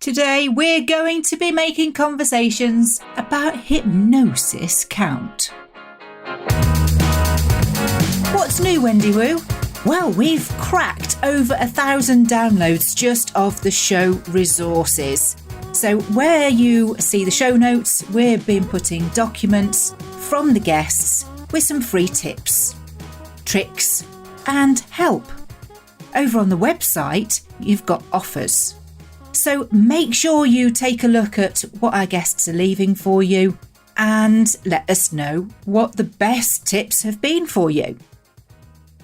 Today we're going to be making conversations about hypnosis count. What's new, Wendy Woo? Well, we've cracked over 1,000 downloads just of the show resources. So where you see the show notes, we've been putting documents from the guests with some free tips, tricks and help. Over on the website, you've got offers. So make sure you take a look at what our guests are leaving for you and let us know what the best tips have been for you.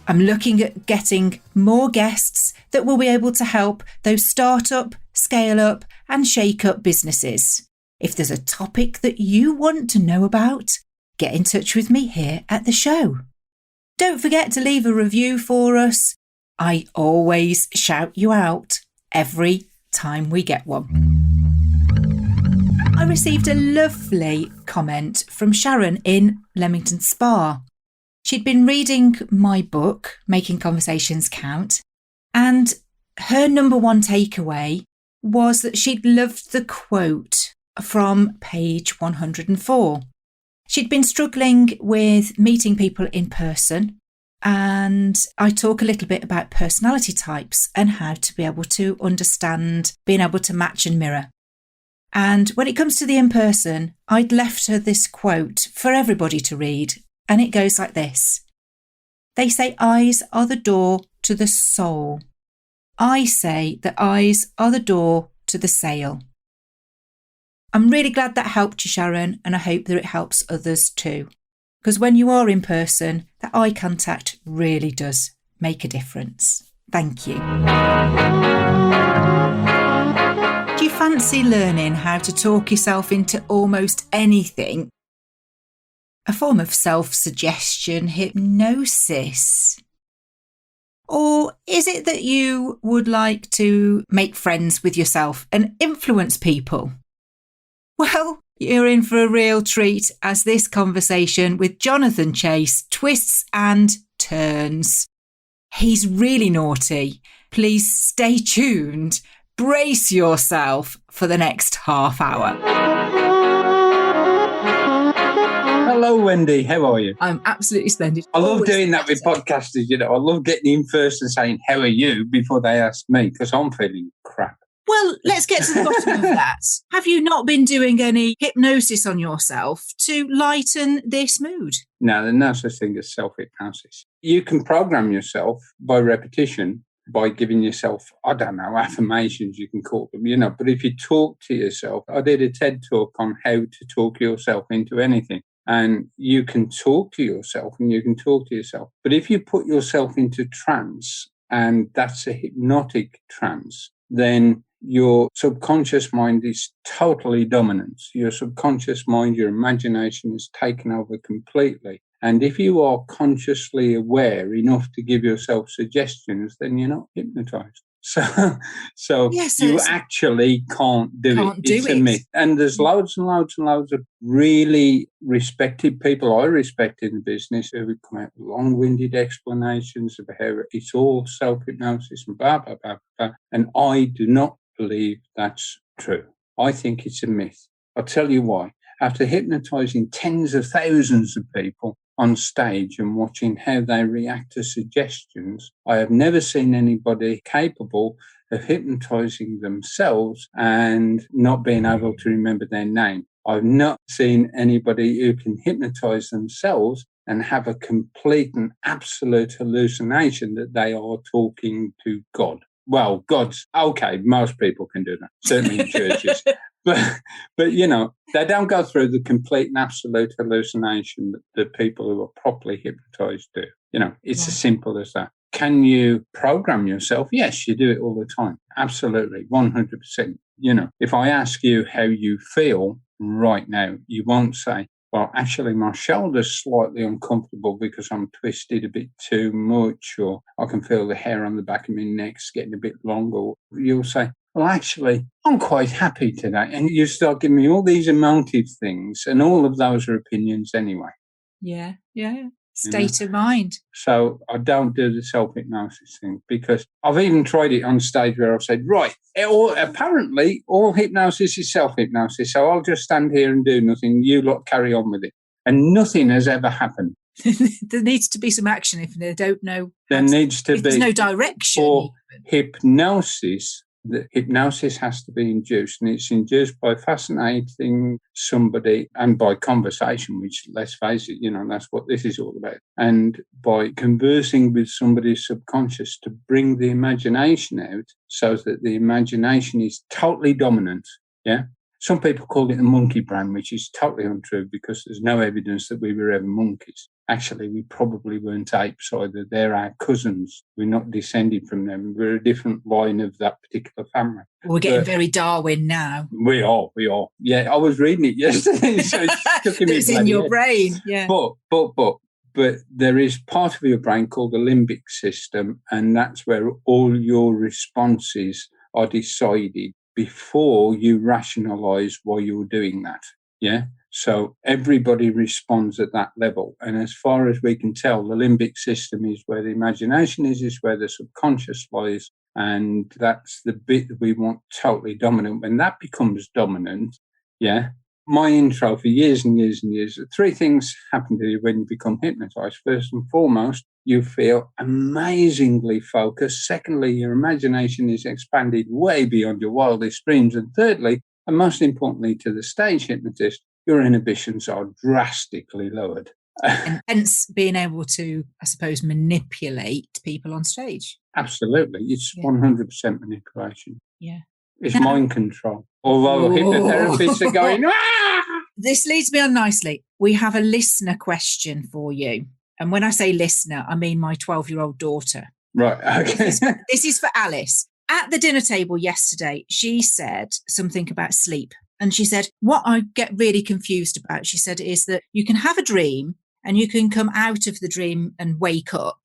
I'm looking at getting more guests that will be able to help those start-up, scale-up and shake-up businesses. If there's a topic that you want to know about, get in touch with me here at the show. Don't forget to leave a review for us. I always shout you out every time we get one. I received a lovely comment from Sharon in Leamington Spa. She'd been reading my book, Making Conversations Count, and her number one takeaway was that she'd loved the quote from page 104. She'd been struggling with meeting people in person, and I talk a little bit about personality types and how to be able to understand, being able to match and mirror. And when it comes to the in-person, I'd left her this quote for everybody to read, and it goes like this. They say eyes are the door to the soul. I say that eyes are the door to the sail. I'm really glad that helped you, Sharon, and I hope that it helps others too. Because when you are in person, that eye contact really does make a difference. Thank you. Do you fancy learning how to talk yourself into almost anything? A form of self-suggestion hypnosis? Or is it that you would like to make friends with yourself and influence people? Well, you're in for a real treat as this conversation with Jonathan Chase twists and turns. He's really naughty. Please stay tuned. Brace yourself for the next half hour. Hello, Wendy. How are you? I'm absolutely splendid. I love doing that with podcasters, you know. I love getting in first and saying, how are you, before they ask me, because I'm feeling crap. Well, let's get to the bottom of that. Have you not been doing any hypnosis on yourself to lighten this mood? No, there's no such thing as self-hypnosis. You can program yourself by repetition, by giving yourself, I don't know, affirmations you can call them, you know. But if you talk to yourself, I did a TED talk on how to talk yourself into anything. And you can talk to yourself and you can talk to yourself. But if you put yourself into trance, and that's a hypnotic trance, then your subconscious mind is totally dominant. Your subconscious mind, your imagination is taken over completely. And if you are consciously aware enough to give yourself suggestions, then you're not hypnotized. So yes, you actually can't do it. It's a myth. And there's loads and loads and loads of really respected people I respect in the business who would come out with long-winded explanations of how it's all self-hypnosis and blah, blah, blah, blah. And I do not believe that's true. I think it's a myth. I'll tell you why. After hypnotizing tens of thousands of people on stage and watching how they react to suggestions, I have never seen anybody capable of hypnotizing themselves and not being able to remember their name. I've not seen anybody who can hypnotize themselves and have a complete and absolute hallucination that they are talking to God. Well, God's okay. Most people can do that, certainly in churches. But you know, they don't go through the complete and absolute hallucination that the people who are properly hypnotized do. You know, it's as simple as that. Can you program yourself? Yes, you do it all the time. Absolutely, 100%. You know, if I ask you how you feel right now, you won't say, well, actually, my shoulder's slightly uncomfortable because I'm twisted a bit too much, or I can feel the hair on the back of my neck's getting a bit longer. You'll say, well, actually, I'm quite happy today. And you start giving me all these emotive things, and all of those are opinions anyway. Yeah. State of mind. So I don't do the self-hypnosis thing, because I've even tried it on stage where I've said, right, apparently all hypnosis is self-hypnosis, so I'll just stand here and do nothing. You lot carry on with it. And nothing has ever happened. There needs to be some action if they don't know. There needs to be. There's no direction. For hypnosis, the hypnosis has to be induced, and it's induced by fascinating somebody and by conversation, which, let's face it, that's what this is all about. And by conversing with somebody's subconscious to bring the imagination out so that the imagination is totally dominant. Yeah. Some people call it the monkey brain, which is totally untrue, because there's no evidence that we were ever monkeys. Actually, we probably weren't apes either. They're our cousins. We're not descended from them. We're a different line of that particular family. We're getting very Darwin now. We are. Yeah, I was reading it yesterday, so it's in your brain. Yeah. But there is part of your brain called the limbic system, and that's where all your responses are decided before you rationalize why you're doing that. Yeah. So everybody responds at that level. And as far as we can tell, the limbic system is where the imagination is where the subconscious lies. And that's the bit that we want totally dominant. When that becomes dominant, yeah. My intro for years and years and years, 3 things happen to you when you become hypnotized. First and foremost, you feel amazingly focused. Secondly, your imagination is expanded way beyond your wildest dreams. And thirdly, and most importantly to the stage hypnotist, your inhibitions are drastically lowered. And hence being able to, I suppose, manipulate people on stage. Absolutely. It's 100% manipulation. Yeah. It's mind control. Although hypnotherapists are going, ah! This leads me on nicely. We have a listener question for you. And when I say listener, I mean my 12-year-old daughter. Right, okay. This is for Alice. At the dinner table yesterday, she said something about sleep. And she said, what I get really confused about, she said, is that you can have a dream and you can come out of the dream and wake up.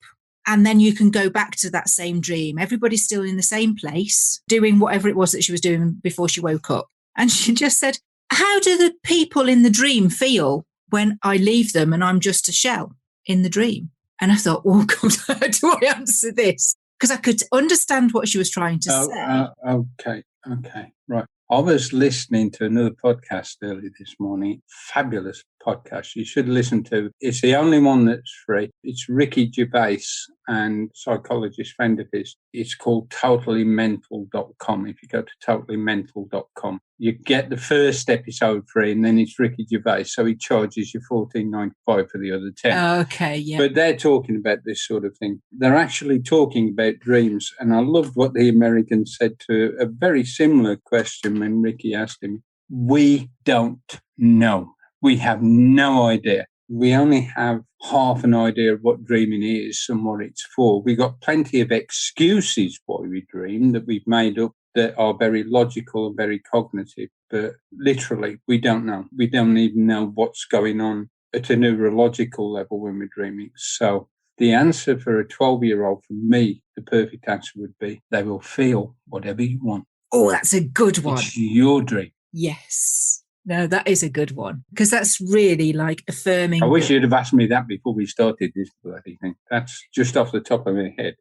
And then you can go back to that same dream. Everybody's still in the same place, doing whatever it was that she was doing before she woke up. And she just said, how do the people in the dream feel when I leave them and I'm just a shell in the dream? And I thought, oh, God, how do I answer this? Because I could understand what she was trying to say. Okay, right. I was listening to another podcast earlier this morning, fabulous podcast you should listen to. It's the only one that's free. It's Ricky Gervais and psychologist friend of his. It's called totallymental.com. If you go to totallymental.com, you get the first episode free, and then it's Ricky Gervais. So he charges you $14.95 for the other 10. Okay, yeah. But they're talking about this sort of thing. They're actually talking about dreams. And I loved what the American said to a very similar question when Ricky asked him. We don't know. We have no idea. We only have half an idea of what dreaming is and what it's for. We've got plenty of excuses why we dream that we've made up that are very logical and very cognitive. But literally, we don't know. We don't even know what's going on at a neurological level when we're dreaming. So the answer for a 12-year-old, for me, the perfect answer would be they will feel whatever you want. Oh, that's a good one. It's your dream. Yes. No, that is a good one, because that's really like affirming. I wish you'd have asked me that before we started this bloody thing. That's just off the top of my head.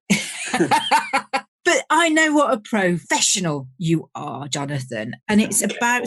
But I know what a professional you are, Jonathan. And it's about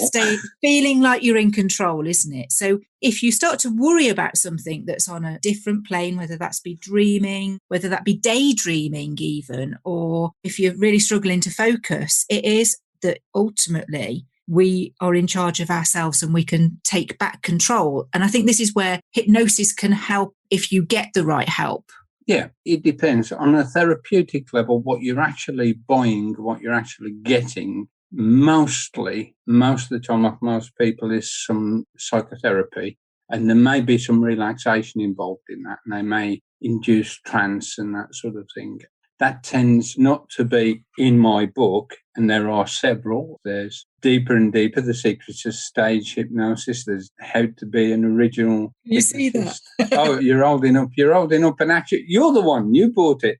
feeling like you're in control, isn't it? So if you start to worry about something that's on a different plane, whether that's be dreaming, whether that be daydreaming even, or if you're really struggling to focus, it is that ultimately we are in charge of ourselves and we can take back control. And I think this is where hypnosis can help if you get the right help. Yeah, it depends. On a therapeutic level, what you're actually buying, what you're actually getting, most of the time of most people is some psychotherapy. And there may be some relaxation involved in that. And they may induce trance and that sort of thing. That tends not to be in my book, and there are several. There's Deeper and Deeper, The Secrets of Stage Hypnosis. There's How to Be an Original You Hypnotist. see that? Oh, you're old enough, and actually, you're the one, you bought it.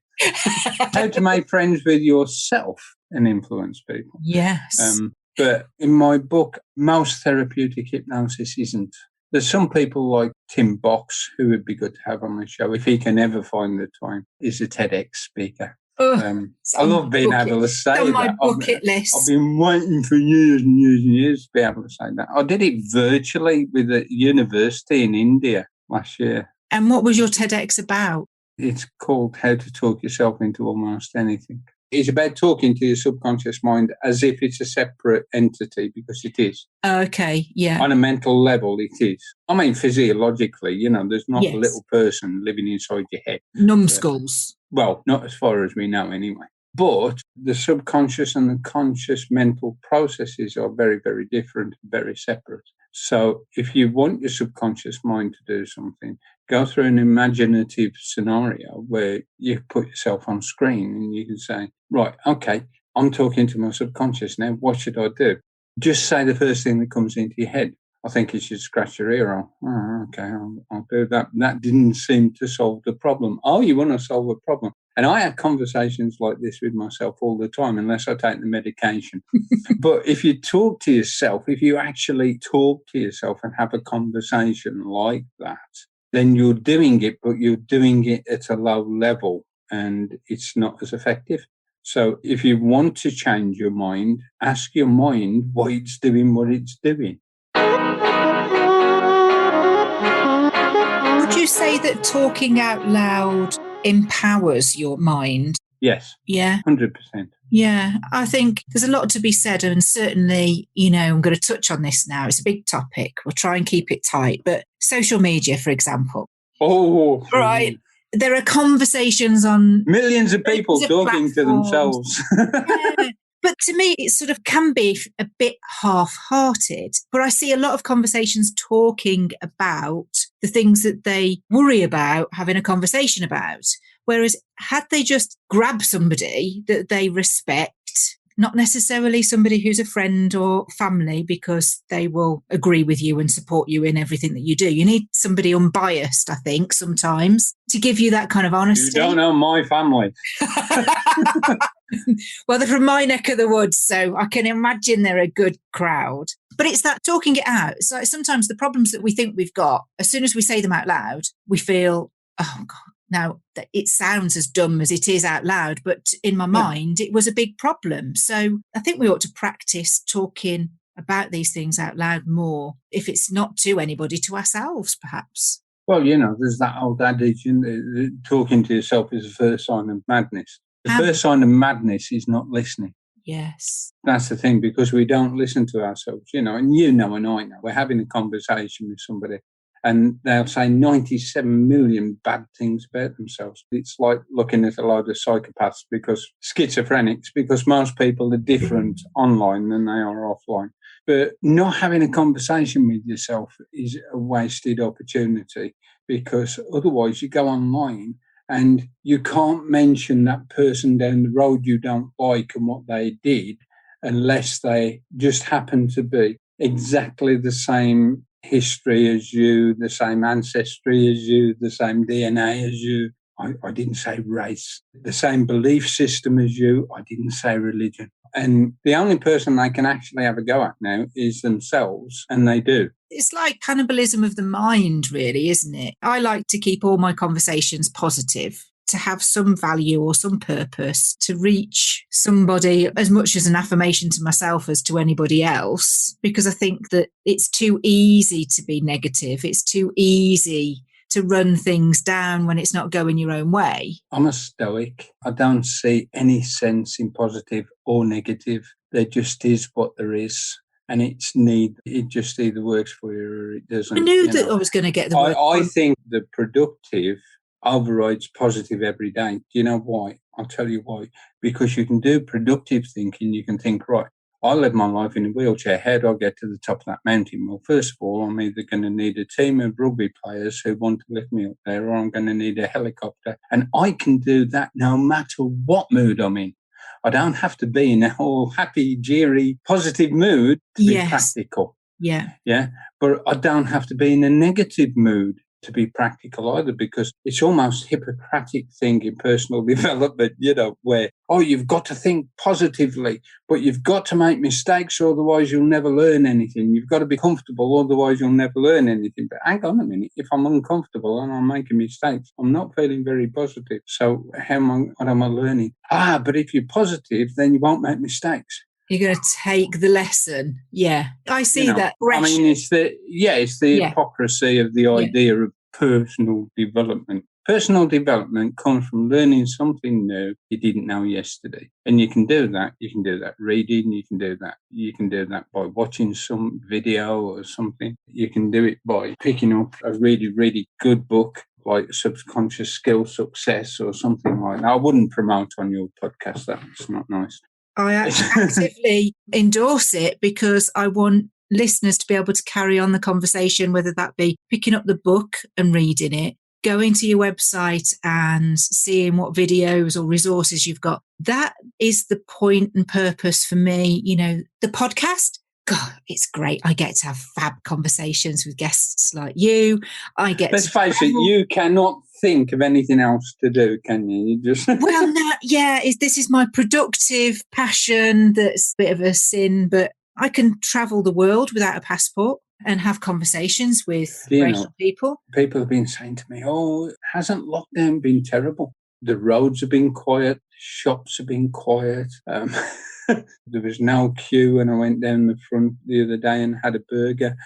How to Make Friends with Yourself and Influence People. Yes. But in my book, most therapeutic hypnosis isn't. There's some people like Tim Box who would be good to have on the show if he can ever find the time. He's a TEDx speaker. I love being able to say that. On my bucket list. I've been waiting for years and years and years to be able to say that. I did it virtually with a university in India last year. And what was your TEDx about? It's called How to Talk Yourself into Almost Anything. It's about talking to your subconscious mind as if it's a separate entity, because it is. Okay, yeah. On a mental level, it is. I mean, physiologically, there's not a little person living inside your head. Numbskulls. Well, not as far as we know anyway. But the subconscious and the conscious mental processes are very, very different, very separate. So if you want your subconscious mind to do something, go through an imaginative scenario where you put yourself on screen and you can say, right, okay, I'm talking to my subconscious now. What should I do? Just say the first thing that comes into your head. I think you should scratch your ear off. Oh, okay, I'll do that. That didn't seem to solve the problem. Oh, you want to solve a problem? And I have conversations like this with myself all the time, unless I take the medication. But if you talk to yourself, if you actually talk to yourself and have a conversation like that, then you're doing it, but you're doing it at a low level and it's not as effective. So if you want to change your mind, ask your mind why it's doing what it's doing. Would you say that talking out loud empowers your mind? Yes. Yeah. 100%. Yeah, I think there's a lot to be said. And certainly, I'm going to touch on this now. It's a big topic. We'll try and keep it tight. But social media, for example. Oh, right. There are conversations on millions of people talking to themselves. Yeah. But to me, it sort of can be a bit half-hearted. But I see a lot of conversations talking about the things that they worry about having a conversation about. Whereas had they just grabbed somebody that they respect, not necessarily somebody who's a friend or family, because they will agree with you and support you in everything that you do. You need somebody unbiased, I think, sometimes to give you that kind of honesty. You don't know my family. Well, they're from my neck of the woods, so I can imagine they're a good crowd. But it's that talking it out. It's like sometimes the problems that we think we've got, as soon as we say them out loud, we feel, oh, God. Now, it sounds as dumb as it is out loud, but in my mind, it was a big problem. So I think we ought to practice talking about these things out loud more, if it's not to anybody, to ourselves, perhaps. Well, there's that old adage, talking to yourself is the first sign of madness. The first sign of madness is not listening. Yes. That's the thing, because we don't listen to ourselves, and and I know. We're having a conversation with somebody and they'll say 97 million bad things about themselves. It's like looking at a load of psychopaths, schizophrenics, because most people are different online than they are offline. But not having a conversation with yourself is a wasted opportunity, because otherwise you go online and you can't mention that person down the road you don't like and what they did, unless they just happen to be exactly the same history as you, the same ancestry as you, the same DNA as you. I didn't say race. The same belief system as you. I didn't say religion. And the only person they can actually have a go at now is themselves, and they do. It's like cannibalism of the mind, really, isn't it? I like to keep all my conversations positive, to have some value or some purpose, to reach somebody as much as an affirmation to myself as to anybody else, because I think that it's too easy to be negative. It's too easy to run things down when it's not going your own way. I'm a stoic. I don't see any sense in positive or negative. There just is what there is. And it just either works for you or it doesn't. I knew that I was going to get the word. I think the productive overrides positive every day. Do you know why? I'll tell you why. Because you can do productive thinking. You can think, right, I live my life in a wheelchair. How do I get to the top of that mountain? Well, first of all, I'm either going to need a team of rugby players who want to lift me up there, or I'm going to need a helicopter. And I can do that no matter what mood I'm in. I don't have to be in a whole happy, cheery, positive mood to be practical. Yeah. Yeah. But I don't have to be in a negative mood to be practical either, because it's almost Hippocratic thing in personal development, where, you've got to think positively, but you've got to make mistakes, or otherwise you'll never learn anything. You've got to be comfortable, otherwise you'll never learn anything. But hang on a minute, if I'm uncomfortable and I'm making mistakes, I'm not feeling very positive. So what am I learning? But if you're positive, then you won't make mistakes. You're going to take the lesson. Yeah, I see that. I mean, it's the hypocrisy of the idea of personal development. Personal development comes from learning something new you didn't know yesterday. And you can do that. You can do that reading. You can do that by watching some video or something. You can do it by picking up a really, really good book like Subconscious Skill Success or something like that. I wouldn't promote on your podcast. That's not nice. I actively endorse it because I want listeners to be able to carry on the conversation, whether that be picking up the book and reading it, going to your website and seeing what videos or resources you've got. That is the point and purpose for me. The podcast, God, it's great. I get to have fab conversations with guests like you. Let's face it, you cannot think of anything else to do, can you? You just Well, no, yeah, this is my productive passion. That's a bit of a sin, but I can travel the world without a passport and have conversations with great people. People have been saying to me, hasn't lockdown been terrible? The roads have been quiet, shops have been quiet. There was no queue when I went down the front the other day and had a burger.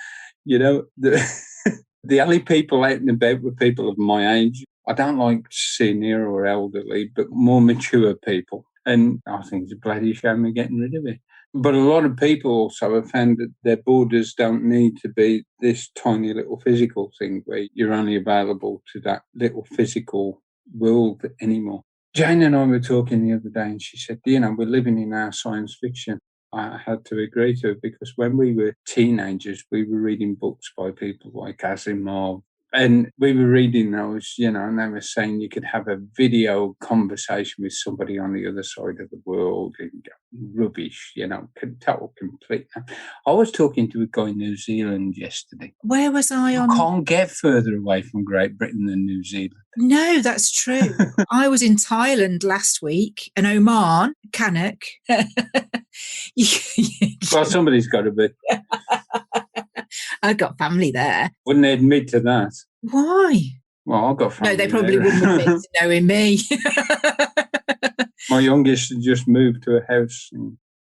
The only people out and about were people of my age. I don't like senior or elderly, but more mature people. And I think it's a bloody shame we're getting rid of it. But a lot of people also have found that their borders don't need to be this tiny little physical thing where you're only available to that little physical world anymore. Jane and I were talking the other day and she said, we're living in our science fiction. I had to agree to it because when we were teenagers, we were reading books by people like Asimov. And we were reading those, and they were saying you could have a video conversation with somebody on the other side of the world and rubbish, total complete. I was talking to a guy in New Zealand yesterday. Where was I on? You can't get further away from Great Britain than New Zealand. No, that's true. I was in Thailand last week and Oman, Kanak. Well, somebody's got to be. I've got family there. Wouldn't they admit to that? Why? Well, I've got family. No, they probably wouldn't admit to knowing me. My youngest had just moved to a house.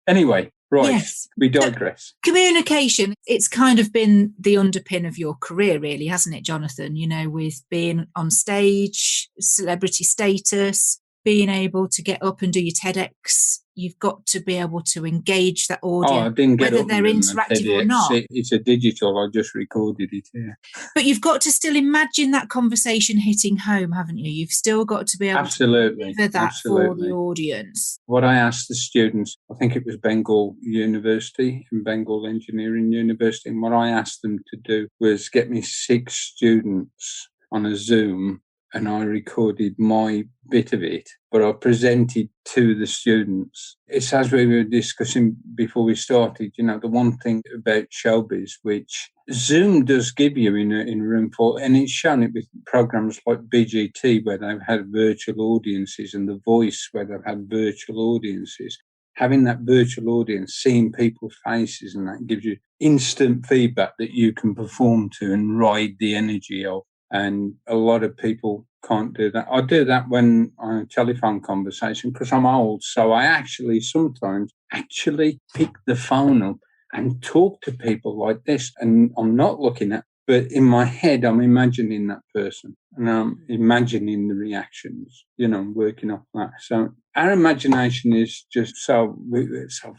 Anyway, right, yes. We digress. Communication, it's kind of been the underpin of your career, really, hasn't it, Jonathan? With being on stage, celebrity status, being able to get up and do your TEDx. You've got to be able to engage that audience, I didn't get whether they're interactive or not. It's a digital. I just recorded it here. But you've got to still imagine that conversation hitting home, haven't you? You've still got to be able to deliver that for the audience. What I asked the students, I think it was Bengal University and Bengal Engineering University, and what I asked them to do was get me 6 students on a Zoom, and I recorded my bit of it, but I presented to the students. It's as we were discussing before we started, the one thing about showbiz, which Zoom does give you in a room full, and it's shown it with programs like BGT, where they've had virtual audiences, and The Voice, where they've had virtual audiences. Having that virtual audience, seeing people's faces, and that gives you instant feedback that you can perform to and ride the energy of. And a lot of people can't do that. I do that when on a telephone conversation because I'm old. So I actually sometimes pick the phone up and talk to people like this. And I'm not looking at, but in my head, I'm imagining that person and I'm imagining the reactions, working off that. So our imagination is just so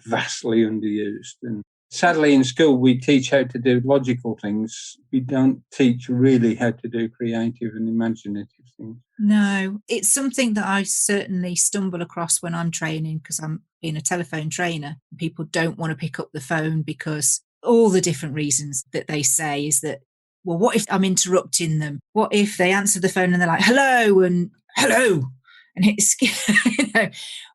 vastly underused. And sadly, in school, we teach how to do logical things. We don't teach really how to do creative and imaginative things. No, it's something that I certainly stumble across when I'm training because I'm being a telephone trainer. People don't want to pick up the phone because all the different reasons that they say is that, well, what if I'm interrupting them? What if they answer the phone and they're like, hello, and hello? And it's,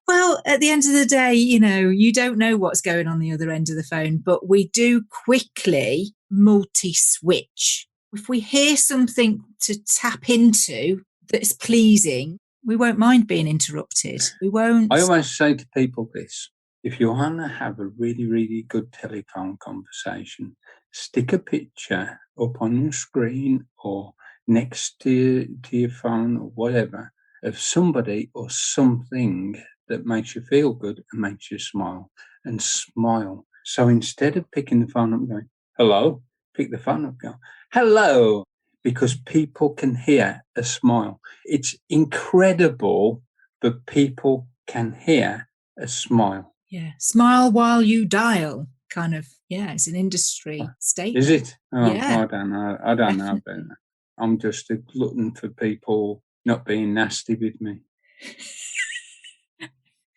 well, at the end of the day, you don't know what's going on the other end of the phone, but we do quickly multi-switch. if we hear something to tap into that's pleasing, we won't mind being interrupted. We won't. I always say to people this: if you want to have a really, really good telephone conversation, stick a picture up on your screen or next to your phone or whatever of somebody or something that makes you feel good and makes you smile, and smile. So instead of picking the phone up and going, hello, pick the phone up and go, hello, because people can hear a smile. It's incredible that people can hear a smile. Yeah. Smile while you dial, kind of. Yeah, it's an industry statement. Is it? Oh, Yeah. I don't know. I don't know about that. I'm just a glutton for people not being nasty with me.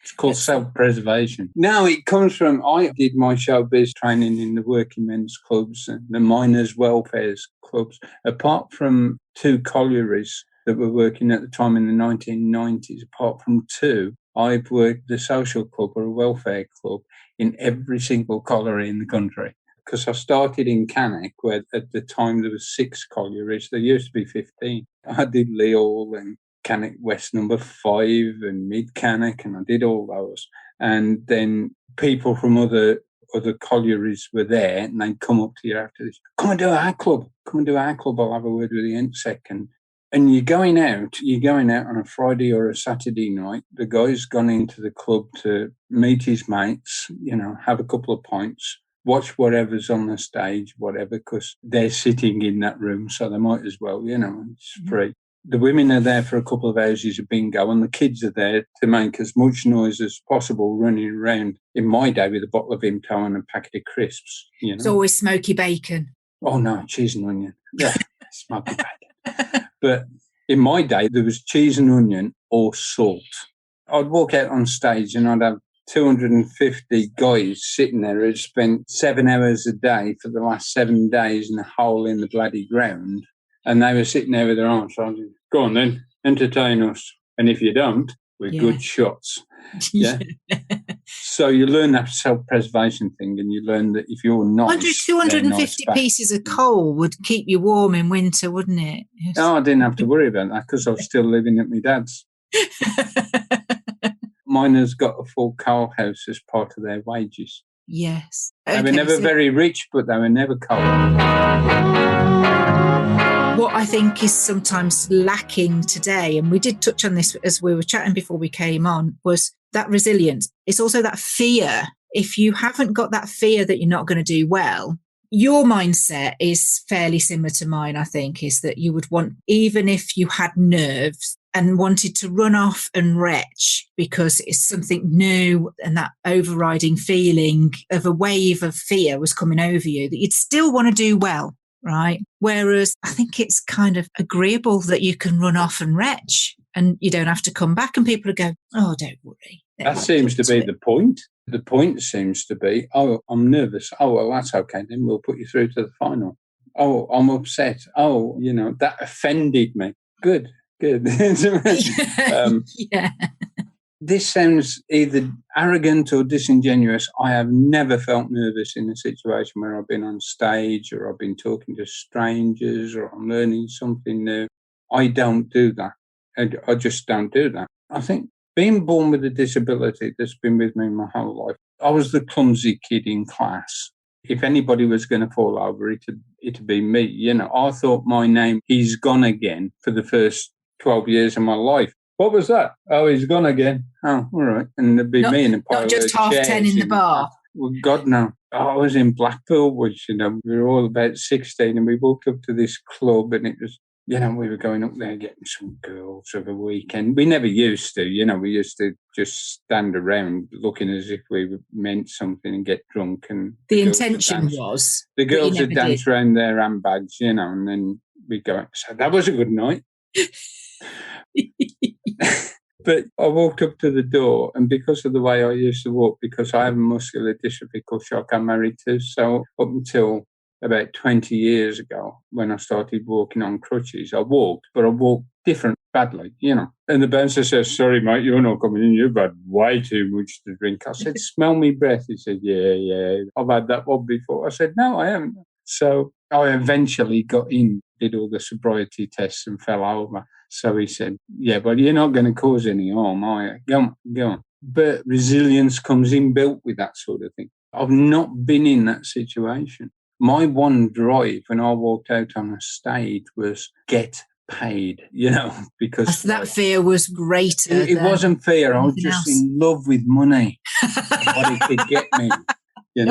It's called self-preservation. No, it comes from, I did my showbiz training in the working men's clubs and the miners' welfare clubs. Apart from 2 collieries that were working at the time in the 1990s, apart from 2, I've worked the social club or a welfare club in every single colliery in the country. Because I started in Cannock, where at the time there was 6 collieries. There used to be 15. I did Leal and Cannock West number 5 and Mid Cannock, and I did all those. And then people from other collieries were there, and they'd come up to you after this. Come and do our club. Come and do our club. I'll have a word with you in a second. And you're going out on a Friday or a Saturday night. The guy's gone into the club to meet his mates, have a couple of pints, watch whatever's on the stage, whatever, because they're sitting in that room, so they might as well, it's free. The women are there for a couple of hours of bingo, and the kids are there to make as much noise as possible running around, in my day, with a bottle of Vimto and a packet of crisps. It's always smoky bacon. Oh, no, cheese and onion. Yeah, smoky bacon. But in my day, there was cheese and onion or salt. I'd walk out on stage and I'd have 250 guys sitting there who'd spent 7 hours a day for the last 7 days in a hole in the bloody ground. And they were sitting there with their arms around. Go on then, entertain us. And if you don't, we're good shots. Yeah. So you learn that self-preservation thing, and you learn that if you're nice, 250 pieces of coal would keep you warm in winter, wouldn't it? Yes. No, I didn't have to worry about that because I was still living at my dad's. Miners got a full coal house as part of their wages. Yes. They were never very rich, but they were never coal. What I think is sometimes lacking today, and we did touch on this as we were chatting before we came on, was that resilience. It's also that fear. If you haven't got that fear that you're not going to do well, your mindset is fairly similar to mine, I think, is that you would want, even if you had nerves and wanted to run off and retch because it's something new, and that overriding feeling of a wave of fear was coming over you, that you'd still want to do well. Right. Whereas I think it's kind of agreeable that you can run off and retch and you don't have to come back, and people go, oh, don't worry. That seems to be the point. The point seems to be, oh, I'm nervous. Oh, well, that's okay. Then we'll put you through to the final. Oh, I'm upset. Oh, that offended me. Good. Yeah. This sounds either arrogant or disingenuous. I have never felt nervous in a situation where I've been on stage or I've been talking to strangers or I'm learning something new. I don't do that. I just don't do that. I think being born with a disability that's been with me my whole life, I was the clumsy kid in class. If anybody was going to fall over, it'd be me. I thought my name, He's Gone Again, for the first 12 years of my life. What was that? Oh, he's gone again. Oh, all right. And there'd be me in a pile not just of 10 in the bar. Well, God, no. I was in Blackpool, which, we were all about 16, and we walked up to this club, and it was, we were going up there getting some girls of a weekend. We never used to, we used to just stand around looking as if we meant something and get drunk. And the intention was? The girls would dance around their handbags, and then we'd go, so that was a good night. But I walked up to the door, and because of the way I used to walk, because I have a muscular dystrophy called Charcot-Marie tooth, so up until about 20 years ago, when I started walking on crutches, I walked different badly, And the bouncer says, sorry, mate, you're not coming in. You've had way too much to drink. I said, smell me breath. He said, yeah, I've had that one before. I said, no, I haven't. So I eventually got in did all the sobriety tests and fell over. So he said, yeah, but you're not going to cause any harm, are you? Go on. But resilience comes inbuilt with that sort of thing. I've not been in that situation. My one drive when I walked out on a stage was get paid, because that fear was greater. It wasn't fear. I was just in love with money and what it could get me, and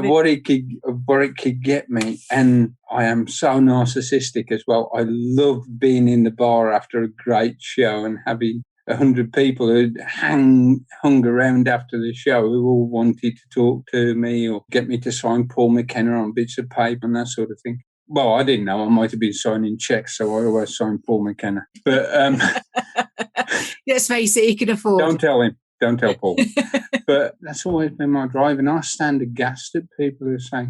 what it could get me. And I am so narcissistic as well. I love being in the bar after a great show and having 100 people who hung around after the show who all wanted to talk to me or get me to sign Paul McKenna on bits of paper and that sort of thing. Well, I didn't know. I might have been signing checks, so I always signed Paul McKenna. But let's face it, he can afford. Don't tell him. Don't tell Paul. But that's always been my drive. And I stand aghast at people who say,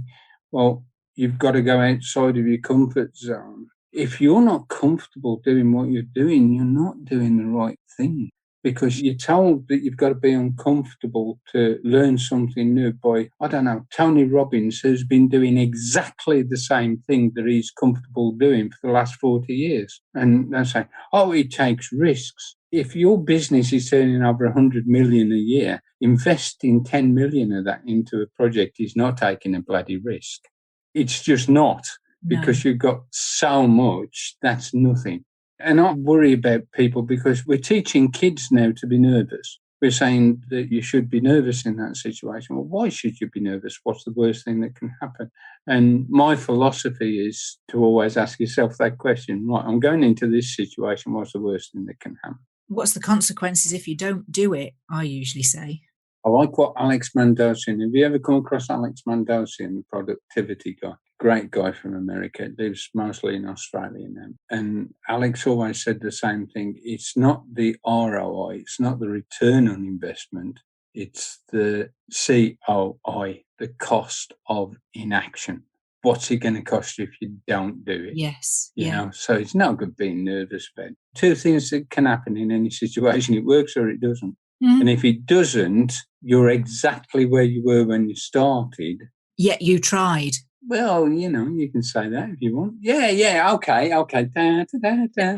well, you've got to go outside of your comfort zone. If you're not comfortable doing what you're doing, you're not doing the right thing, because you're told that you've got to be uncomfortable to learn something new by, I don't know, Tony Robbins, who's been doing exactly the same thing that he's comfortable doing for the last 40 years. And they say, oh, he takes risks. If your business is turning over 100 million a year, investing 10 million of that into a project is not taking a bloody risk. It's just not. Because you've got so much, that's nothing. And I worry about people because we're teaching kids now to be nervous. We're saying that you should be nervous in that situation. Well, why should you be nervous? What's the worst thing that can happen? And my philosophy is to always ask yourself that question. Right, I'm going into this situation. What's the worst thing that can happen? What's the consequences if you don't do it? I usually say. I like what Alex Mandossian. Have you ever come across Alex Mandossian, the productivity guy? Great guy from America, lives mostly in Australia now. And Alex always said the same thing. It's not the ROI, it's not the return on investment, it's the COI, the cost of inaction. What's it going to cost you if you don't do it? Yes. You know, so it's no good being nervous about it. Two things that can happen in any situation. It works or it doesn't. Mm. And if it doesn't, you're exactly where you were when you started. Yet you tried. Well, you know, you can say that if you want. Yeah, okay. Da, da, da, da.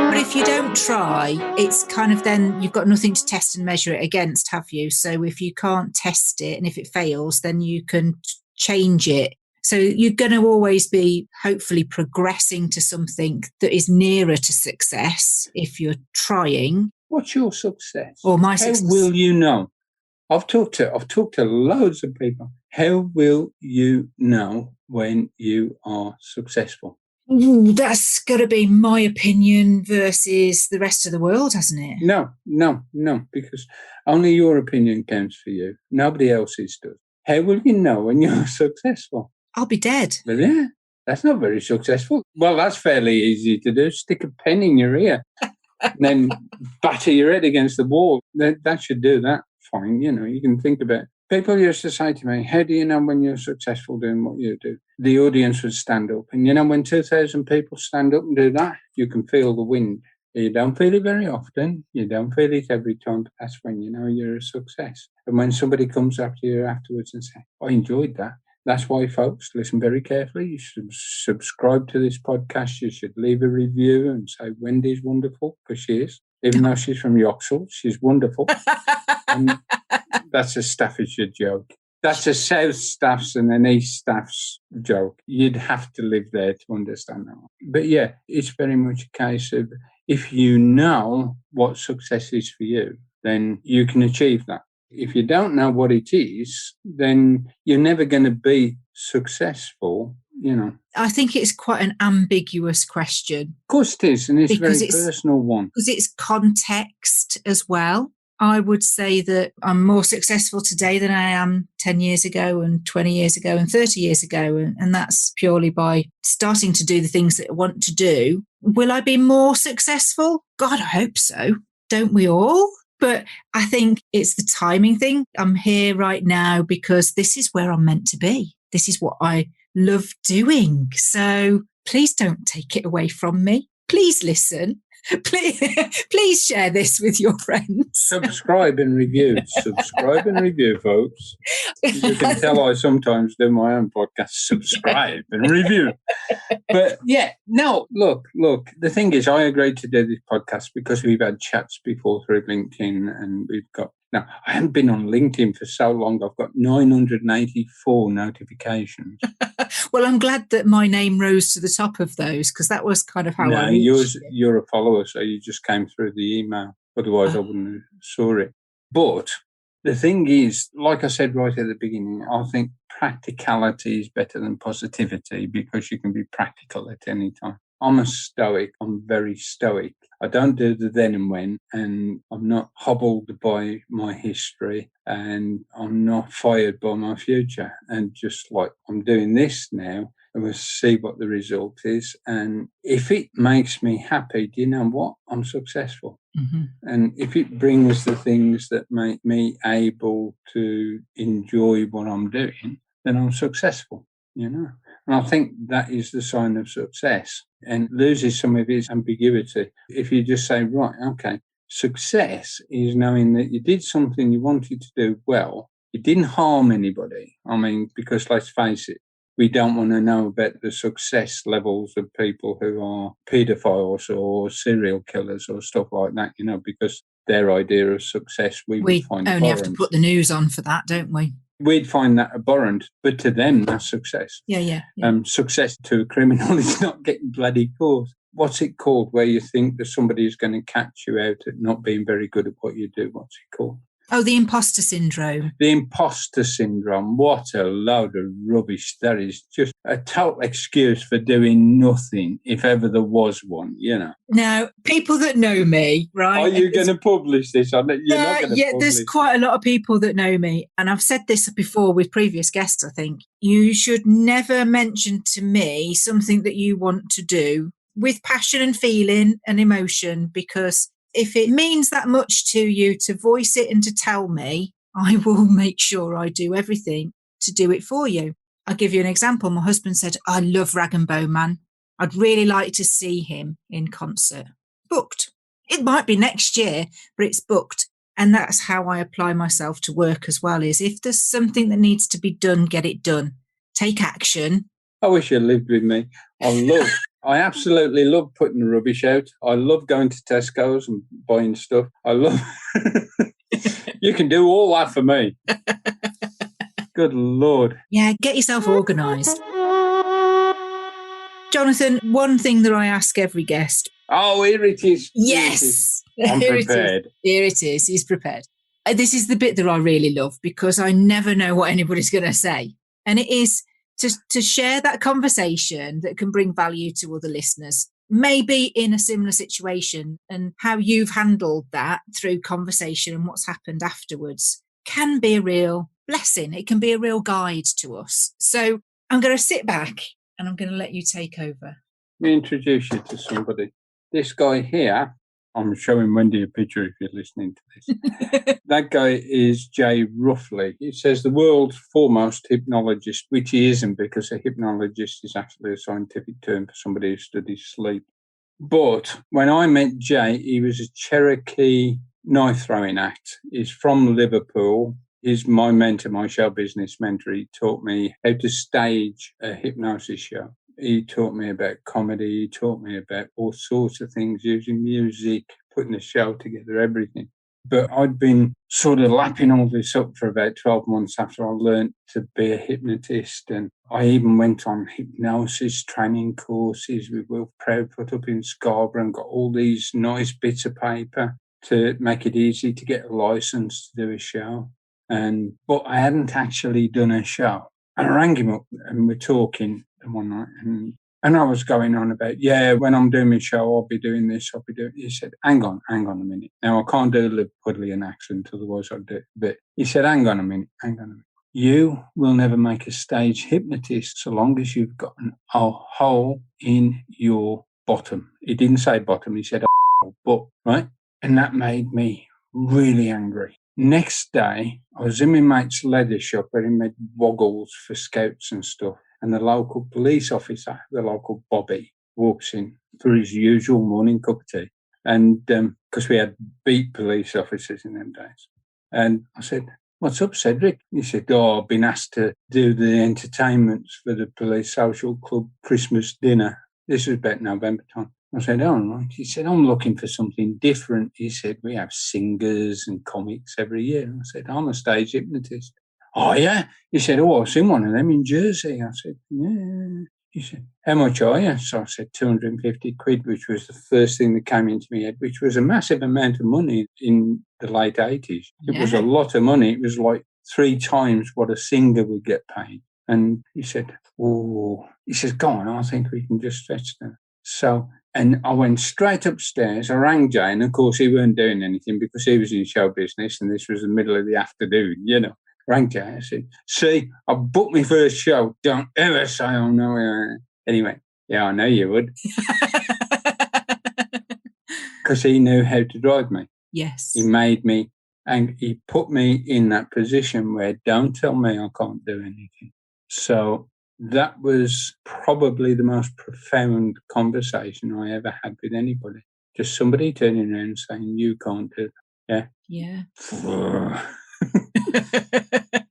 But if you don't try, it's kind of then you've got nothing to test and measure it against, have you? So if you can't test it and if it fails, then you can change it. So you're going to always be hopefully progressing to something that is nearer to success if you're trying. What's your success? Or my success? How will you know? I've talked to loads of people. How will you know when you are successful? Ooh, that's got to be my opinion versus the rest of the world, hasn't it? No, because only your opinion counts for you. Nobody else's does. How will you know when you're successful? I'll be dead. Well, yeah, that's not very successful. Well, that's fairly easy to do. Stick a pen in your ear and then batter your head against the wall. That should do that. Fine, you know, you can think about it. People used to say to me, how do you know when you're successful doing what you do? The audience would stand up. And, you know, when 2,000 people stand up and do that, you can feel the wind. You don't feel it very often. You don't feel it every time, but that's when you know you're a success. And when somebody comes up to you afterwards and says, I enjoyed that. That's why, folks, listen very carefully. You should subscribe to this podcast. You should leave a review and say, Wendy's wonderful, because she is. Even though she's from Yoxall, she's wonderful. And that's a Staffordshire joke. That's a South Staffs and an East Staffs joke. You'd have to live there to understand that one. But yeah, it's very much a case of if you know what success is for you, then you can achieve that. If you don't know what it is, then you're never going to be successful, you know. I think it's quite an ambiguous question. Of course it is, and it's a very personal one. Because it's context as well. I would say that I'm more successful today than I am 10 years ago and 20 years ago and 30 years ago. And that's purely by starting to do the things that I want to do. Will I be more successful? God, I hope so. Don't we all? But I think it's the timing thing. I'm here right now because this is where I'm meant to be. This is what I love doing. So please don't take it away from me. Please listen. Please share this with your friends. Subscribe and review. Subscribe and review, folks. You can tell I sometimes do my own podcast. Subscribe and review. But yeah, no, look. The thing is, I agreed to do this podcast because we've had chats before through LinkedIn, and we've got. Now, I haven't been on LinkedIn for so long. I've got 984 notifications. Well, I'm glad that my name rose to the top of those, because that was kind of how I reached it. You're a follower, so you just came through the email. Otherwise, I wouldn't have saw it. But the thing is, like I said right at the beginning, I think practicality is better than positivity because you can be practical at any time. I'm a stoic. I'm very stoic. I don't do the then and when, and I'm not hobbled by my history, and I'm not fired by my future. And just like I'm doing this now, and we'll see what the result is. And if it makes me happy, do you know what? I'm successful. Mm-hmm. And if it brings the things that make me able to enjoy what I'm doing, then I'm successful, you know. And I think that is the sign of success, and loses some of its ambiguity. If you just say, right, okay, success is knowing that you did something you wanted to do well, it didn't harm anybody. I mean, because let's face it, we don't want to know about the success levels of people who are paedophiles or serial killers or stuff like that, you know, because their idea of success we would find only abhorrent. have to put the news on for that, don't we? We'd find that abhorrent, but to them, that's success. Yeah. Success to a criminal is not getting bloody caught. What's it called where you think that somebody is going to catch you out at not being very good at what you do? What's it called? Oh, the imposter syndrome. The imposter syndrome. What a load of rubbish. That is just a total excuse for doing nothing, if ever there was one, you know. Now, people that know me, right? Are you going to publish this? You're not going to yeah, there's quite a lot of people that know me. And I've said this before with previous guests, I think. You should never mention to me something that you want to do with passion and feeling and emotion, because if it means that much to you to voice it and to tell me, I will make sure I do everything to do it for you. I'll give you an example. My husband said, I love Rag and Bone Man. I'd really like to see him in concert. Booked. It might be next year, but it's booked. And that's how I apply myself to work as well, is if there's something that needs to be done, get it done. Take action. I wish you lived with me. I absolutely love putting the rubbish out. I love going to Tesco's and buying stuff. I love... You can do all that for me. Good Lord. Yeah, get yourself organised. Jonathan, one thing that I ask every guest. Oh, here it is. Yes. I'm prepared. Here it is. He's prepared. This is the bit that I really love, because I never know what anybody's going to say. And it is to share that conversation that can bring value to other listeners, maybe in a similar situation, and how you've handled that through conversation and what's happened afterwards can be a real blessing. It can be a real guide to us. So I'm going to sit back and I'm going to let you take over. Let me introduce you to somebody. This guy here, I'm showing Wendy a picture if you're listening to this. That guy is Jay Ruffley. He says the world's foremost hypnologist, which he isn't, because a hypnologist is actually a scientific term for somebody who studies sleep. But when I met Jay, he was a Cherokee knife-throwing act. He's from Liverpool. He's my mentor, my show business mentor. He taught me how to stage a hypnosis show. He taught me about comedy. He taught me about all sorts of things, using music, putting a show together, everything. But I'd been sort of lapping all this up for about 12 months after I learned to be a hypnotist. And I even went on hypnosis training courses with Will Proudfoot up in Scarborough and got all these nice bits of paper to make it easy to get a license to do a show. But I hadn't actually done a show. And I rang him up and we're talking one night, and I was going on about, when I'm doing my show, I'll be doing this, I'll be doing... He said, hang on a minute. Now, I can't do a Liverpudlian accent, otherwise I'd do it. But he said, hang on a minute. You will never make a stage hypnotist so long as you've got a hole in your bottom. He didn't say bottom, he said but, right? And that made me really angry. Next day, I was in my mate's leather shop where he made woggles for scouts and stuff. And the local police officer, the local Bobby, walks in for his usual morning cup of tea. And because we had beat police officers in them days. And I said, "What's up, Cedric?" He said, "Oh, I've been asked to do the entertainments for the police social club Christmas dinner." This was about November time. I said, "Oh, right." He said, "I'm looking for something different." He said, "We have singers and comics every year." I said, "I'm a stage hypnotist." "Oh, yeah?" He said, "Oh, I've seen one of them in Jersey." I said, "Yeah." He said, "How much are you?" So I said, 250 quid, which was the first thing that came into my head, which was a massive amount of money in the late 80s. It was a lot of money. It was like 3 times what a singer would get paid. And he said, "Oh," he says, "Go on, I think we can just stretch them." So, and I went straight upstairs. I rang Jay, and of course he weren't doing anything because he was in show business and this was the middle of the afternoon, you know. Rang Jay, I said, "See, I booked my first show. Don't ever say, oh no." Anyway, "Yeah, I know you would." Because he knew how to drive me. Yes. He made me, and he put me in that position where don't tell me I can't do anything. So that was probably the most profound conversation I ever had with anybody. Just somebody turning around and saying, "You can't do that." Yeah. Yeah.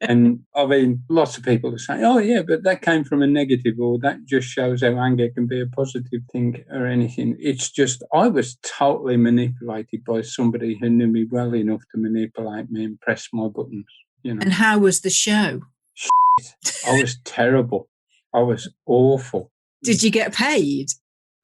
And I mean, lots of people are saying, "Oh, yeah, but that came from a negative," or "that just shows how anger can be a positive thing," or anything. It's just, I was totally manipulated by somebody who knew me well enough to manipulate me and press my buttons, you know. And how was the show? I was terrible. I was awful. Did you get paid?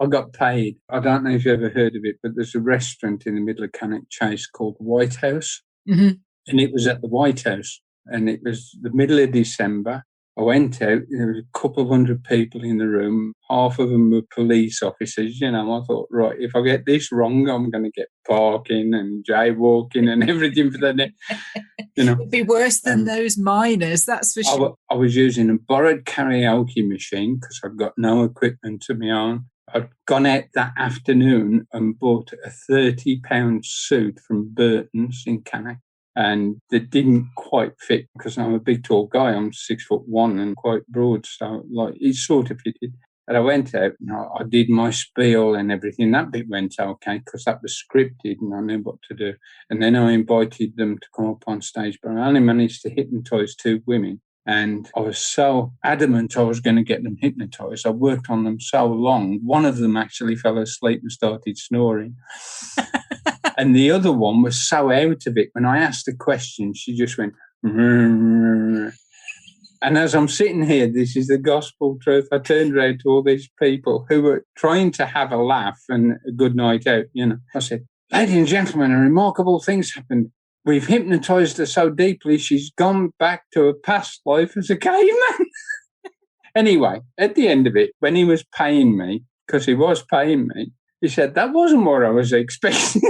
I got paid. I don't know if you ever heard of it, but there's a restaurant in the middle of Cannock Chase called White House. Mm-hmm. And it was at the White House. And it was the middle of December. I went out, there was a couple of hundred people in the room. Half of them were police officers. You know, I thought, right, if I get this wrong, I'm going to get parking and jaywalking and everything for the next, you know. It'd be worse than those miners, that's for sure. I was using a borrowed karaoke machine because I'd got no equipment of my own. I'd gone out that afternoon and bought a £30 suit from Burton's in Cannock. And it didn't quite fit because I'm a big, tall guy. I'm 6'1" and quite broad. So, like, it sort of fitted. And I went out and I did my spiel and everything. That bit went okay because that was scripted and I knew what to do. And then I invited them to come up on stage, but I only managed to hypnotise 2 women. And I was so adamant I was going to get them hypnotised. I worked on them so long. One of them actually fell asleep and started snoring. And the other one was so out of it. When I asked a question, she just went, "Rrr." And as I'm sitting here, this is the gospel truth. I turned around to all these people who were trying to have a laugh and a good night out. You know, I said, "Ladies and gentlemen, a remarkable thing's happened. We've hypnotized her so deeply, she's gone back to a past life as a caveman." Anyway, at the end of it, when he was paying me, because he was paying me, he said, "That wasn't what I was expecting."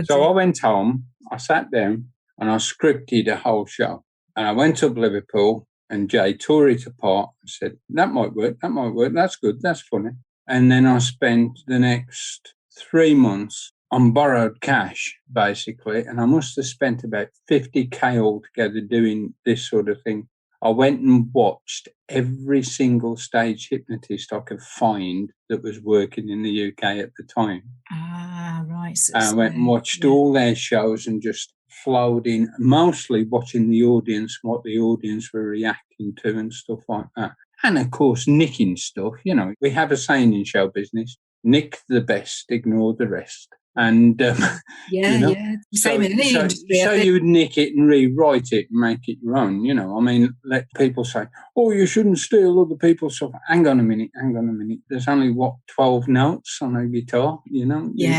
So I went home, I sat down and I scripted a whole show. And I went up Liverpool and Jay tore it apart and said, that might work, that's good, that's funny. And then I spent the next 3 months on borrowed cash, basically. And I must have spent about 50k altogether doing this sort of thing. I went and watched every single stage hypnotist I could find that was working in the UK at the time. Ah, right. So I went and watched all their shows and just flowed in, mostly watching the audience, what the audience were reacting to and stuff like that. And of course, nicking stuff. You know, we have a saying in show business, nick the best, ignore the rest. And same in any industry. So you would nick it and rewrite it and make it your own. You know, I mean, let people say, "Oh, you shouldn't steal other people's stuff." Hang on a minute. There's only 12 notes on a guitar. You know, you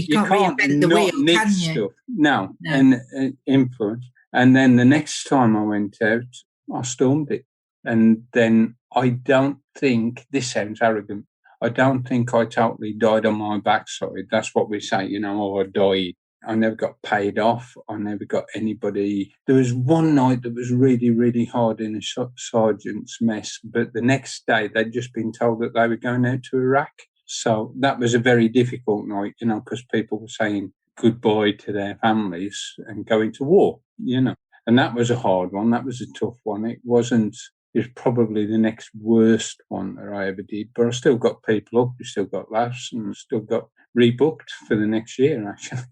can't reinvent the wheel, nick can you? stuff. No. And influence. And then the next time I went out, I stormed it. And then I don't think, this sounds arrogant, I don't think I totally died on my backside. That's what we say, you know, I died. I never got paid off. I never got anybody. There was one night that was really, really hard in a sergeant's mess, but the next day they'd just been told that they were going out to Iraq. So that was a very difficult night, you know, because people were saying goodbye to their families and going to war, you know. And that was a hard one. That was a tough one. It wasn't is probably the next worst one that I ever did. But I still got people up, we still got laughs, and still got rebooked for the next year, actually.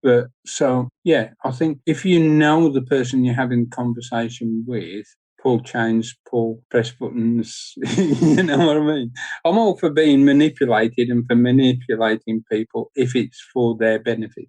But so, yeah, I think if you know the person you're having conversation with, pull chains, pull press buttons, you know what I mean? I'm all for being manipulated and for manipulating people if it's for their benefit.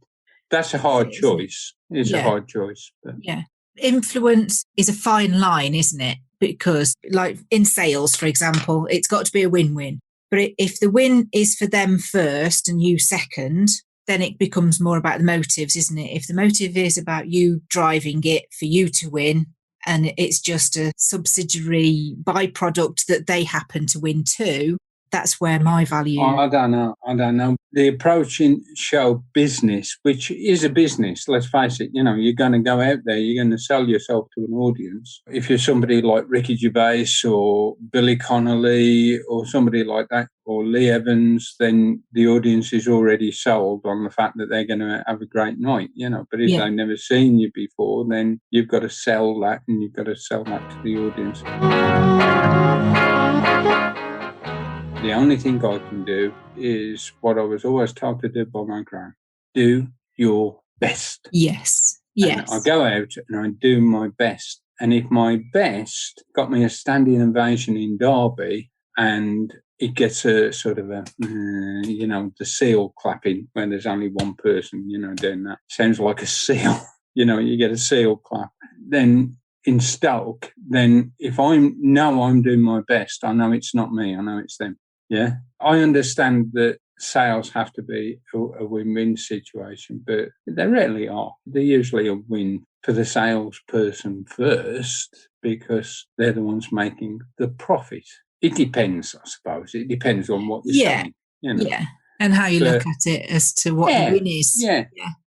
That's a hard choice. It's a hard choice. But. Yeah. Influence is a fine line, isn't it? Because like in sales, for example, it's got to be a win-win. But if the win is for them first and you second, then it becomes more about the motives, isn't it? If the motive is about you driving it for you to win, and it's just a subsidiary byproduct that they happen to win too, that's where my value... I don't know. The approach in show business, which is a business, let's face it, you're going to go out there, you're going to sell yourself to an audience. If you're somebody like Ricky Gervais or Billy Connolly or somebody like that, or Lee Evans, then the audience is already sold on the fact that they're going to have a great night, But if they've never seen you before, then you've got to sell that, and you've got to sell that to the audience. The only thing I can do is what I was always told to do by my gran. Do your best. Yes. And I go out and I do my best. And if my best got me a standing ovation in Derby and it gets a sort of a, the seal clapping when there's only one person, doing that. Sounds like a seal. You get a seal clap. Then in Stoke, then if I know I'm doing my best, I know it's not me, I know it's them. Yeah, I understand that sales have to be a win-win situation, but they rarely are. They're usually a win for the salesperson first because they're the ones making the profit. It depends, I suppose. It depends on what you're selling. Yeah, and how you look at it as to what the win is. Yeah.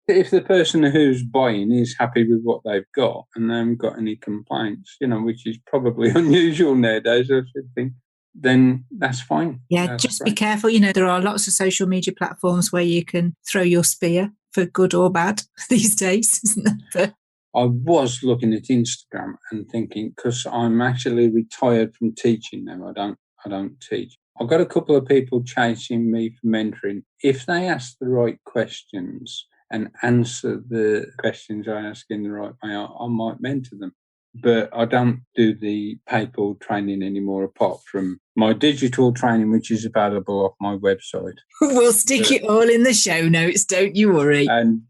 If the person who's buying is happy with what they've got and they haven't got any complaints, which is probably unusual nowadays, I should think, then that's fine. Yeah, that's just great. Be careful. There are lots of social media platforms where you can throw your spear for good or bad these days, isn't there? I was looking at Instagram and thinking, because I'm actually retired from teaching now, I don't teach. I've got a couple of people chasing me for mentoring. If they ask the right questions and answer the questions I ask in the right way, I might mentor them. But I don't do the paper training anymore, apart from my digital training, which is available off my website. We'll stick it all in the show notes, don't you worry. And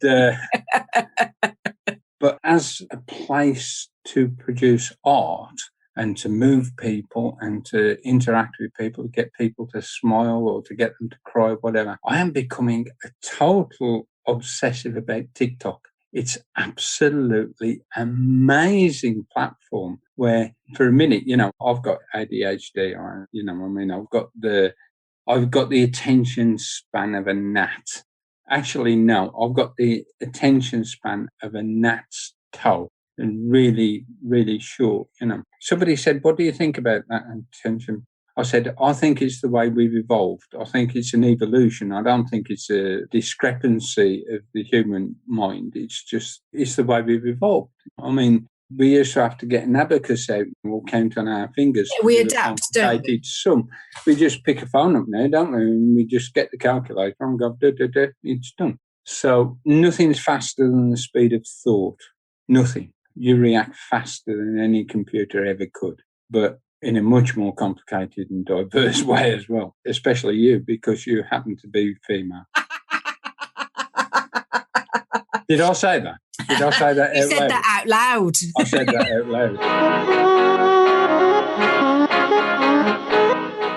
but as a place to produce art and to move people and to interact with people, to get people to smile or to get them to cry, whatever, I am becoming a total obsessive about TikTok. It's absolutely amazing platform where for a minute, I've got ADHD, I've got the attention span of a gnat. Actually, no, I've got the attention span of a gnat's toe, and really, really short, Somebody said, what do you think about that attention? I said, I think it's the way we've evolved. I think it's an evolution. I don't think it's a discrepancy of the human mind. It's the way we've evolved. I mean, we used to have to get an abacus out and we'll count on our fingers. Yeah, we adapt, don't we? Sum. We just pick a phone up now, don't we? And we just get the calculator and go, it's done. So nothing's faster than the speed of thought. Nothing. You react faster than any computer ever could. But in a much more complicated and diverse way as well, especially you, because you happen to be female. Did I say that? Did I say that out loud? You said that out loud. I said that out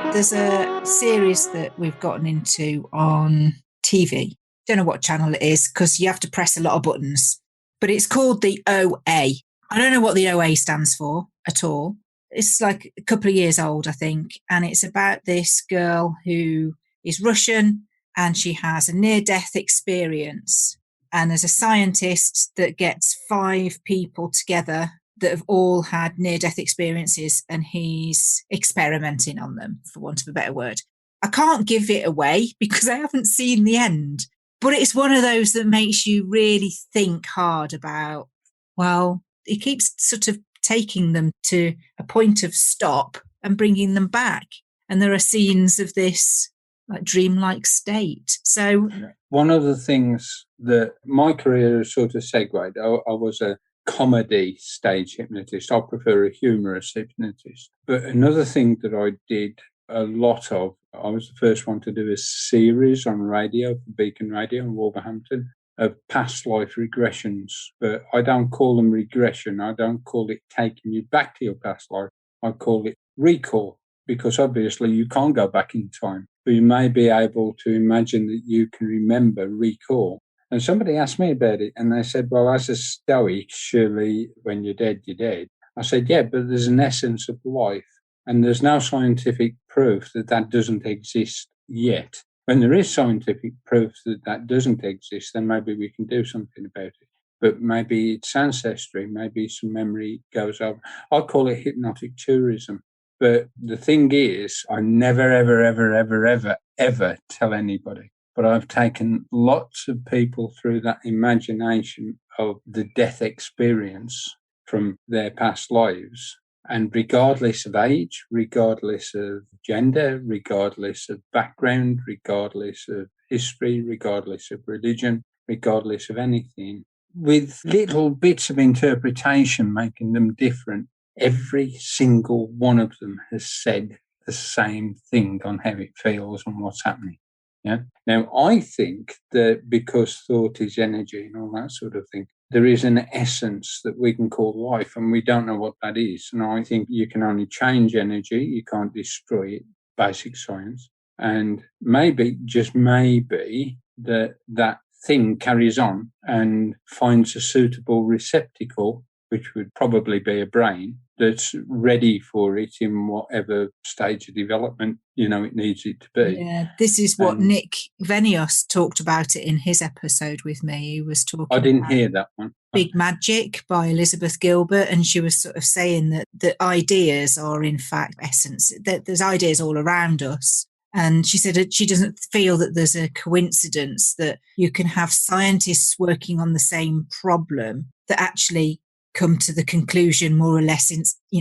loud. There's a series that we've gotten into on TV. Don't know what channel it is because you have to press a lot of buttons. But it's called the OA. I don't know what the OA stands for at all. It's like a couple of years old, I think. And it's about this girl who is Russian and she has a near-death experience. And there's a scientist that gets 5 people together that have all had near-death experiences and he's experimenting on them, for want of a better word. I can't give it away because I haven't seen the end. But it's one of those that makes you really think hard about, well, he keeps sort of taking them to a point of stop and bringing them back. And there are scenes of this like dreamlike state. So one of the things that my career has sort of segued, I was a comedy stage hypnotist. I prefer a humorous hypnotist. But another thing that I did a lot of, I was the first one to do a series on radio, for Beacon Radio in Wolverhampton, of past life regressions. But I don't call them regression. I don't call it taking you back to your past life. I call it recall, because obviously you can't go back in time, but you may be able to imagine that you can remember, recall. And somebody asked me about it, and they said, well, as a Stoic, surely when you're dead, you're dead. I said, yeah, but there's an essence of life, and there's no scientific proof that that doesn't exist yet. When there is scientific proof that that doesn't exist, then maybe we can do something about it. But maybe it's ancestry, maybe some memory goes over. I call it hypnotic tourism. But the thing is, I never, ever, ever, ever, ever, ever tell anybody. But I've taken lots of people through that imagination of the death experience from their past lives. And regardless of age, regardless of gender, regardless of background, regardless of history, regardless of religion, regardless of anything, with little bits of interpretation making them different, every single one of them has said the same thing on how it feels and what's happening. Yeah. Now, I think that because thought is energy and all that sort of thing, there is an essence that we can call life, and we don't know what that is. And I think you can only change energy. You can't destroy it, basic science. And maybe, just maybe, that thing carries on and finds a suitable receptacle, which would probably be a brain, that's ready for it in whatever stage of development, it needs it to be. Yeah, this is what Nick Venios talked about it in his episode with me. He was talking I didn't hear that one. Big Magic by Elizabeth Gilbert, and she was sort of saying that ideas are in fact essence, that there's ideas all around us. And she said that she doesn't feel that there's a coincidence that you can have scientists working on the same problem that actually come to the conclusion more or less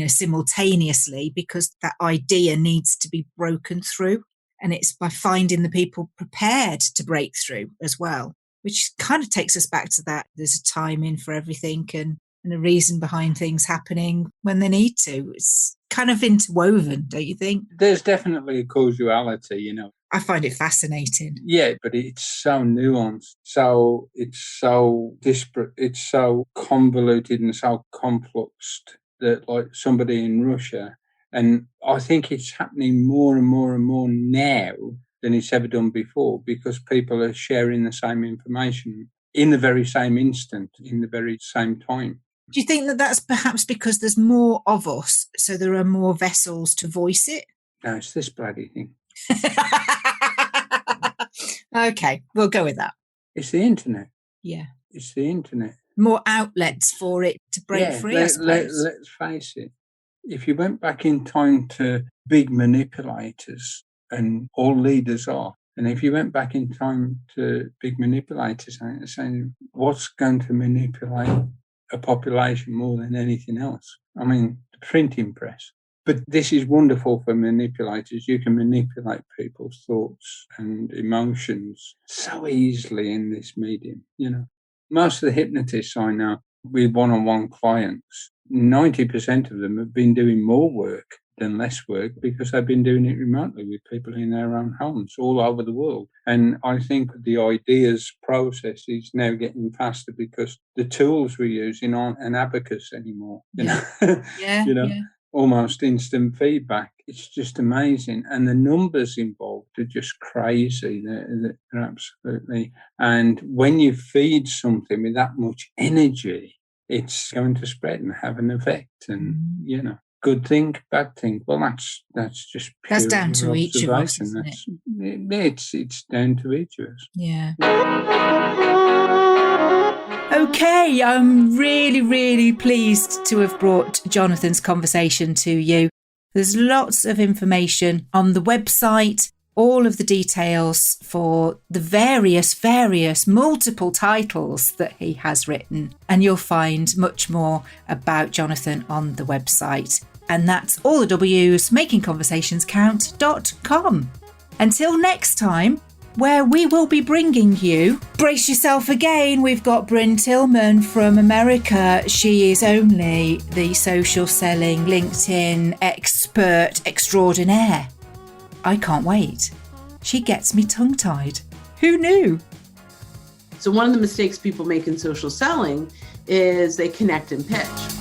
simultaneously, because that idea needs to be broken through. And it's by finding the people prepared to break through as well, which kind of takes us back to that. There's a timing for everything and a reason behind things happening when they need to. It's kind of interwoven, don't you think? There's definitely a causality, I find it fascinating. Yeah, but it's so nuanced, it's so disparate, it's so convoluted and so complex that, like, somebody in Russia, and I think it's happening more and more and more now than it's ever done before, because people are sharing the same information in the very same instant, in the very same time. Do you think that that's perhaps because there's more of us, so there are more vessels to voice it? No, it's this bloody thing. Okay, we'll go with that. It's the internet. Yeah. It's the internet. More outlets for it to break free, I suppose. Let's face it. If you went back in time to big manipulators, and all leaders are, and if you went back in time to big manipulators and saying, what's going to manipulate a population more than anything else? I mean, the printing press. But this is wonderful for manipulators. You can manipulate people's thoughts and emotions so easily in this medium. Most of the hypnotists I know with one-on-one clients, 90% of them have been doing more work than less work, because they've been doing it remotely with people in their own homes all over the world. And I think the ideas process is now getting faster, because the tools we're using aren't an abacus anymore. Yeah. Almost instant feedback. It's just amazing. And the numbers involved are just crazy. They're absolutely. And when you feed something with that much energy, it's going to spread and have an effect. And, good thing, bad thing. Well, that's just pure that's down to each of us, isn't it? It's down to each of us. Yeah. Okay, I'm really, really pleased to have brought Jonathan's conversation to you. There's lots of information on the website, all of the details for the various multiple titles that he has written. And you'll find much more about Jonathan on the website. And that's all the W's, makingconversationscount.com. Until next time, where we will be bringing you, brace yourself again, we've got Bryn Tillman from America. She is only the social selling LinkedIn expert extraordinaire. I can't wait. She gets me tongue-tied. Who knew? So one of the mistakes people make in social selling is they connect and pitch.